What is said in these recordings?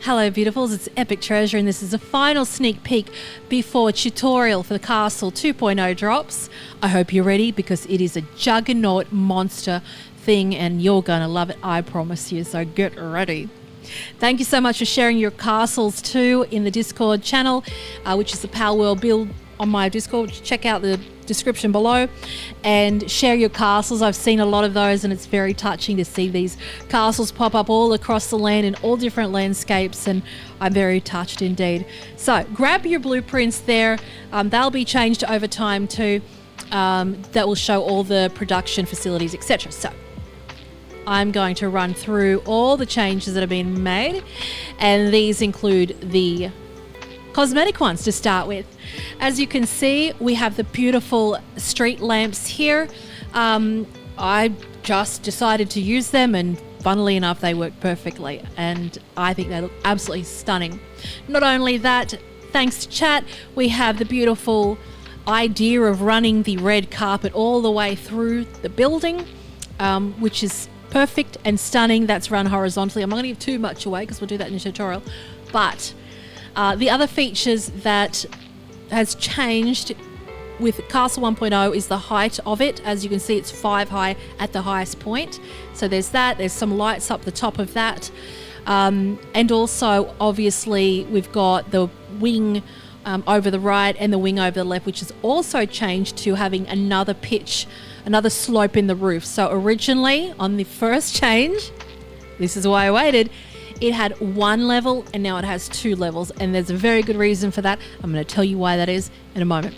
Hello beautifuls, it's Epic Treasure and this is a final sneak peek before tutorial for the Castle 2.0 drops. I hope you're ready because it is a juggernaut monster thing and you're going to love it, I promise you, so get ready. Thank you so much for sharing your castles too in the Discord channel, which is the Palworld build on my Discord. Check out the description below and share your castles. I've seen a lot of those and it's very touching to see these castles pop up all across the land in all different landscapes, and I'm very touched indeed. So grab your blueprints there. They'll be changed over time too. That will show all the production facilities, etc. So I'm going to run through all the changes that have been made, and these include the cosmetic ones to start with. As you can see, we have the beautiful street lamps here. I just decided to use them and funnily enough they work perfectly and I think they look absolutely stunning. Not only that, thanks to chat, we have the beautiful idea of running the red carpet all the way through the building, which is perfect and stunning. That's run horizontally. I'm not going to give too much away because we'll do that in the tutorial, but the other features that has changed with Castle 1.0 is the height of it. As you can see, it's 5 high at the highest point. So there's that. There's some lights up the top of that. And also, obviously, we've got the wing over the right and the wing over the left, which has also changed to having another pitch, another slope in the roof. So originally, on the first change, this is why I waited, it had 1 level and now it has 2 levels, and there's a very good reason for that. I'm going to tell you why that is in a moment.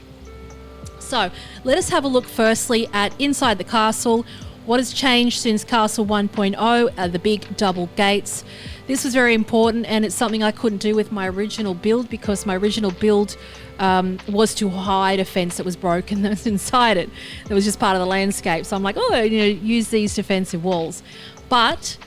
So let us have a look firstly at inside the castle. What has changed since Castle 1.0 are the big double gates. This was very important and it's something I couldn't do with my original build because my original build was to hide a fence that was broken that was inside it. That was just part of the landscape. So I'm like, oh, use these defensive walls. But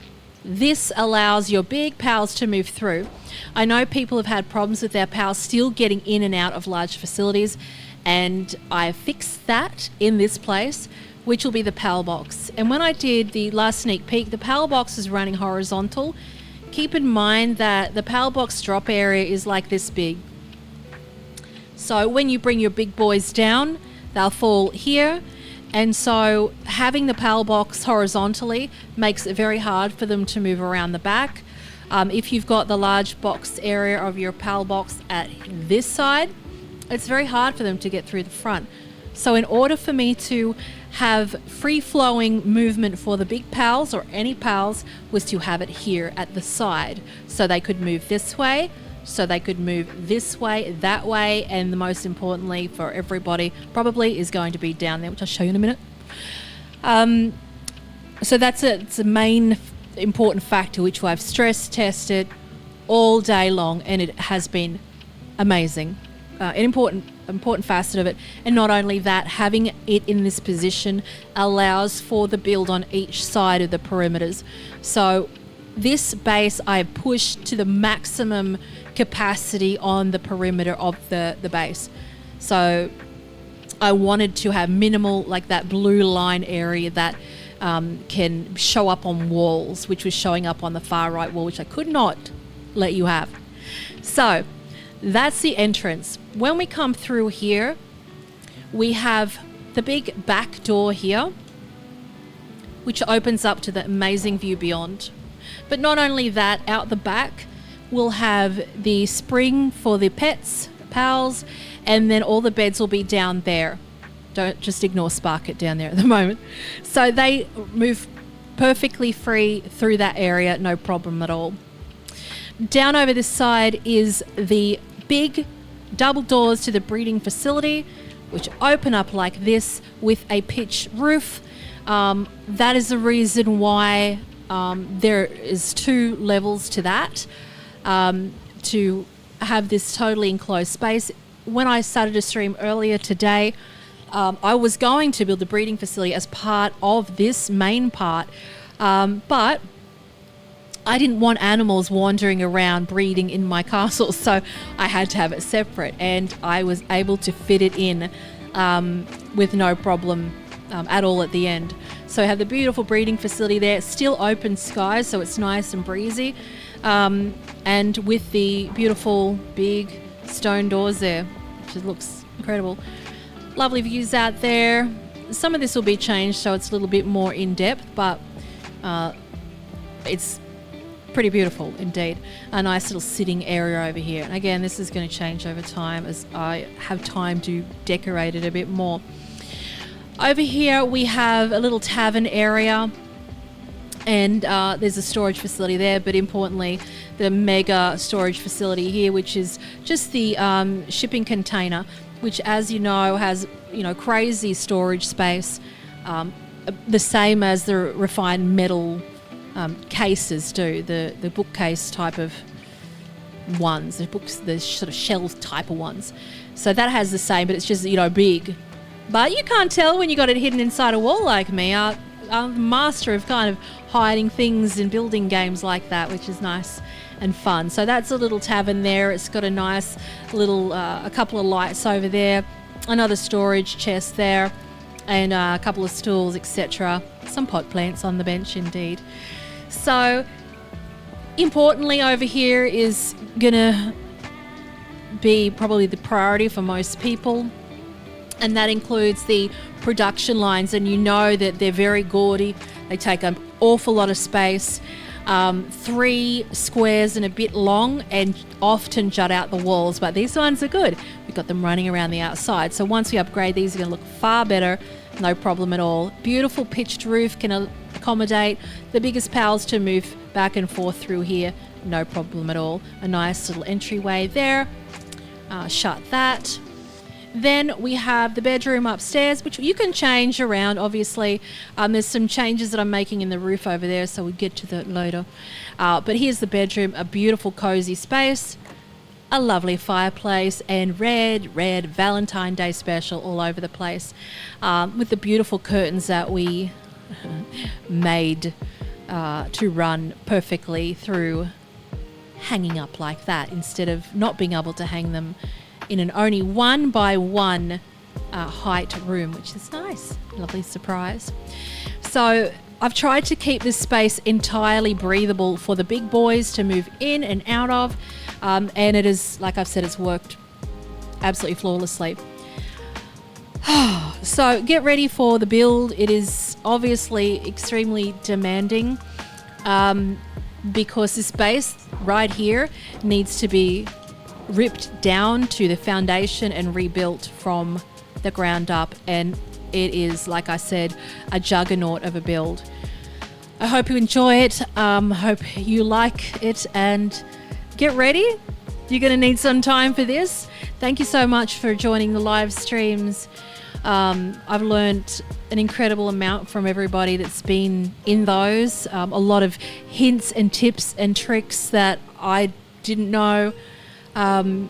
this allows your big pals to move through. I know people have had problems with their pals still getting in and out of large facilities, and I fixed that in this place, which will be the pal box. And when I did the last sneak peek, the pal box is running horizontal. Keep in mind that the pal box drop area is like this big. So when you bring your big boys down, they'll fall here. And so having the PAL box horizontally makes it very hard for them to move around the back. If you've got the large box area of your PAL box at this side, it's very hard for them to get through the front. So in order for me to have free-flowing movement for the big pals or any pals was to have it here at the side. So they could move this way, so they could move this way, that way, and the most importantly for everybody probably is going to be down there, which I'll show you in a minute. So it's a main important factor which I've stress tested all day long, and it has been amazing. An important facet of it. And not only that, having it in this position allows for the build on each side of the perimeters. So this base I pushed to the maximum capacity on the perimeter of the base. So I wanted to have minimal, like that blue line area that can show up on walls, which was showing up on the far right wall, which I could not let you have. So that's the entrance. When we come through here, we have the big back door here, which opens up to the amazing view beyond. But not only that, out the back, we'll have the spring for the pets, pals, and then all the beds will be down there. Don't just ignore Sparket down there at the moment. So they move perfectly free through that area, no problem at all. Down over this side is the big double doors to the breeding facility, which open up like this with a pitch roof. That is the reason why there is 2 levels to that, to have this totally enclosed space. When I started to stream earlier today, I was going to build a breeding facility as part of this main part, but I didn't want animals wandering around breeding in my castle, so I had to have it separate, and I was able to fit it in with no problem at all at the end. So I have the beautiful breeding facility there. It's still open skies, so it's nice and breezy. and with the beautiful big stone doors there, which looks incredible. Lovely views out there. Some of this will be changed so it's a little bit more in depth, but it's pretty beautiful indeed. A nice little sitting area over here. And again, this is going to change over time as I have time to decorate it a bit more. Over here we have a little tavern area, and there's a storage facility there, but importantly the mega storage facility here, which is just the shipping container, which, as you know, has crazy storage space, the same as the refined metal cases do, the bookcase type of ones, the sort of shelf type of ones. So that has the same, but it's just big. But you can't tell when you got it hidden inside a wall like me. I'm a master of kind of hiding things in building games like that, which is nice and fun. So that's a little tavern there. It's got a nice little, a couple of lights over there, another storage chest there, and a couple of stools, etc. Some pot plants on the bench indeed. So importantly over here is gonna be probably the priority for most people, and that includes the production lines, and that they're very gaudy. They take an awful lot of space, 3 squares and a bit long, and often jut out the walls, but these ones are good. We've got them running around the outside, so once we upgrade, these are going to look far better, no problem at all. Beautiful pitched roof can accommodate the biggest pals to move back and forth through here, no problem at all. A nice little entryway there. Shut that. Then we have the bedroom upstairs, which you can change around, obviously. There's some changes that I'm making in the roof over there, so we'll get to that later. But here's the bedroom, a beautiful cozy space, a lovely fireplace, and red Valentine's Day special all over the place, with the beautiful curtains that we made to run perfectly through hanging up like that, instead of not being able to hang them in an only 1 by 1 height room, which is nice. Lovely surprise. So I've tried to keep this space entirely breathable for the big boys to move in and out of, and it is, like I've said, it's worked absolutely flawlessly. So get ready for the build. It is obviously extremely demanding, because this space right here needs to be ripped down to the foundation and rebuilt from the ground up, and it is, like I said, a juggernaut of a build. I hope you enjoy it. Hope you like it, and get ready. You're going to need some time for this. Thank you so much for joining the live streams. I've learned an incredible amount from everybody that's been in those. A lot of hints and tips and tricks that I didn't know. And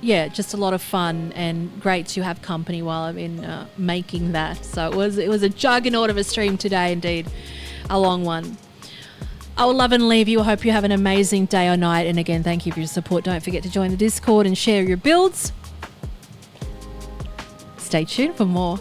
yeah, just a lot of fun and great to have company while I'm in making that. So it was a juggernaut of a stream today indeed, a long one. I will love and leave you. I hope you have an amazing day or night, and again, thank you for your support. Don't forget to join the Discord and share your builds. Stay tuned for more.